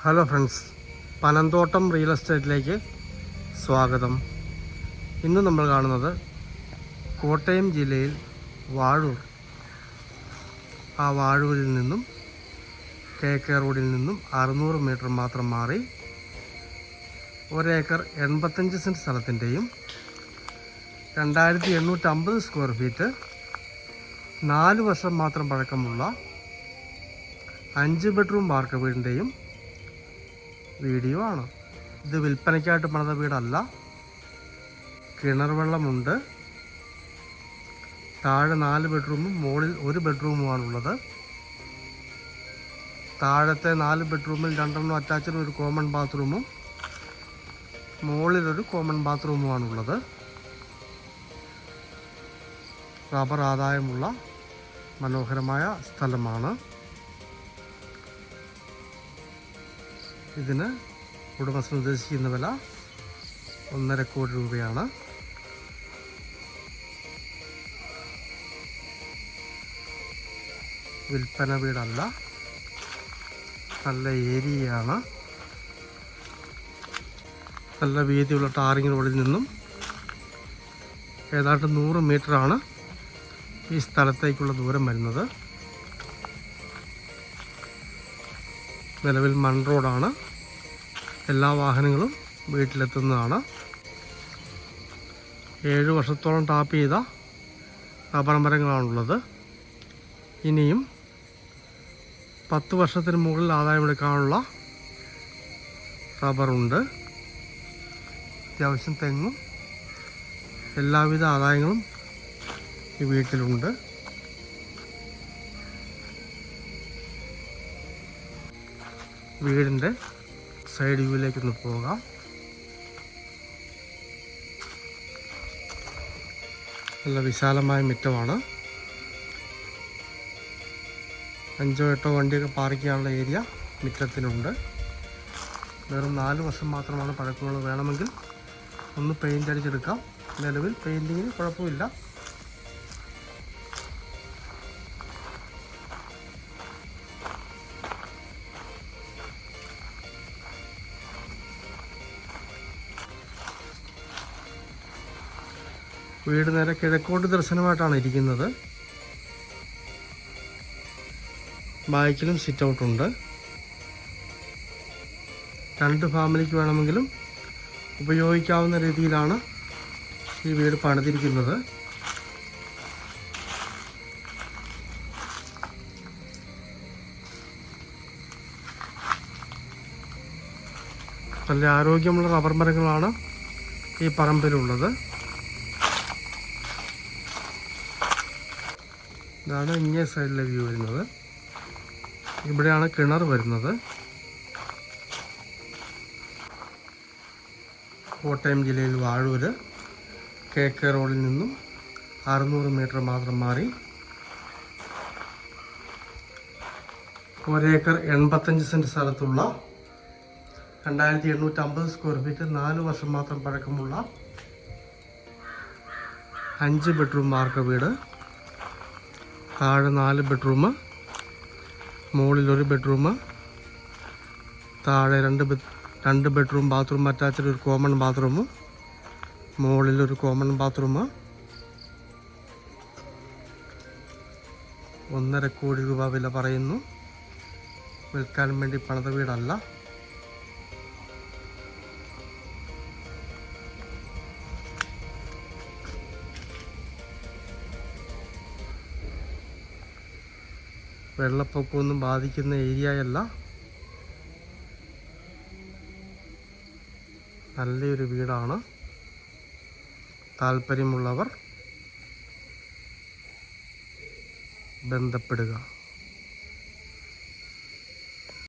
Hello friends, Panamthottam real എസ്റ്റേറ്റിലേക്ക് സ്വാഗതം. ഇന്ന് നമ്മൾ കാണുന്നത് കോട്ടയം ജില്ലയിൽ വാഴൂർ. ആ വാഴൂരിൽ നിന്നും KK റോഡിൽ നിന്നും 600 മീറ്റർ മാത്രം മാറി 1 ഏക്കർ 85 സെൻറ്റ് സ്ഥലത്തിൻ്റെയും 2850 സ്ക്വയർ ഫീറ്റ് 4 വർഷം മാത്രം പഴക്കമുള്ള 5 ബെഡ്റൂം വാർക്ക വീടിൻ്റെയും വീഡിയോ ആണ്. ഇത് വിൽപ്പനയ്ക്കായിട്ട് പണിത വീടല്ല. കിണർ വെള്ളമുണ്ട്. താഴെ 4 ബെഡ്റൂമും മുകളിൽ 1 ബെഡ്റൂമുമാണുള്ളത്. താഴത്തെ 4 ബെഡ്റൂമിൽ 2 അറ്റാച്ച്ഡ് ഒരു കോമൺ ബാത്റൂമും മുകളിലൊരു കോമൺ ബാത്റൂമുമാണുള്ളത്. റബ്ബർ ആദായമുള്ള മനോഹരമായ സ്ഥലമാണ്. ഇതിന് ഉടമസ്ഥൻ ഉദ്ദേശിക്കുന്ന വില 1.5 കോടി രൂപയാണ്. വിൽപ്പന വീടല്ല, നല്ല ഏരിയയാണ്. നല്ല വീതിയുള്ള ടാറിങ് റോഡിൽ നിന്നും ഏതാണ്ട് 100 മീറ്ററാണ് ഈ സ്ഥലത്തേക്കുള്ള ദൂരം വരുന്നത്. നിലവിൽ മൺ റോഡാണ്. എല്ലാ വാഹനങ്ങളും വീട്ടിലെത്തുന്നതാണ്. 7 വർഷത്തോളം ടാപ്പ് ചെയ്ത റബ്ബർ മരങ്ങളാണുള്ളത്. ഇനിയും 10 വർഷത്തിന് മുകളിൽ ആദായമെടുക്കാനുള്ള റബ്ബറുണ്ട്. അത്യാവശ്യം തെങ്ങും എല്ലാവിധ ആദായങ്ങളും ഈ വീട്ടിലുണ്ട്. വീടിൻ്റെ സൈഡ് വ്യൂവിലേക്കൊന്ന് പോകാം. നല്ല വിശാലമായ മുറ്റമാണ്. 5-8 വണ്ടിയൊക്കെ പാർക്ക് ചെയ്യാനുള്ള ഏരിയ മുറ്റത്തിനുണ്ട്. വെറും 4 വർഷം മാത്രമാണ് പഴക്കമുള്ളത്. വേണമെങ്കിൽ ഒന്ന് പെയിൻ്റ് അടിച്ചെടുക്കാം. നിലവിൽ പെയിൻറ്റിങ്ങിന് കുഴപ്പമില്ല. വീട് നേരെ കിഴക്കോട്ട് ദർശനമായിട്ടാണ് ഇരിക്കുന്നത്. ബാക്കിലും സിറ്റ് ഔട്ടുണ്ട്. 2 ഫാമിലിക്ക് വേണമെങ്കിലും ഉപയോഗിക്കാവുന്ന രീതിയിലാണ് ഈ വീട് പണിതിരിക്കുന്നത്. നല്ല ആരോഗ്യമുള്ള റബ്ബർ മരങ്ങളാണ് ഈ പറമ്പിലുള്ളത്. ഇതാണ് ഇങ്ങേ സൈഡിലെ വ്യൂ വരുന്നത്. ഇവിടെയാണ് കിണർ വരുന്നത്. കോട്ടയം ജില്ലയിൽ വാഴൂര് KK റോഡിൽ നിന്നും 600 മീറ്റർ മാത്രം മാറി 1 ഏക്കർ 85 സെൻറ്റ് സ്ഥലത്തുള്ള 2850 സ്ക്വയർ ഫീറ്റ് 4 വർഷം മാത്രം പഴക്കമുള്ള 5 ബെഡ്റൂം വാർക്ക വീട്. താഴെ 4 ബെഡ്റൂം, മുകളിൽ 1 ബെഡ്റൂം, താഴെ 2 ബെഡ്റൂം ബാത്റൂം അറ്റാച്ച്ഡ് ഒരു കോമൺ ബാത്റൂമും മുകളിലൊരു കോമൺ ബാത്റൂം. 1.5 കോടി രൂപ വില പറയുന്നു. വിൽക്കാൻ വേണ്ടി പണിത വീടല്ല. വെള്ളപ്പൊക്കമൊന്നും ബാധിക്കുന്ന ഏരിയയല്ല. നല്ലൊരു വീടാണ്. താല്പര്യമുള്ളവർ ബന്ധപ്പെടുക.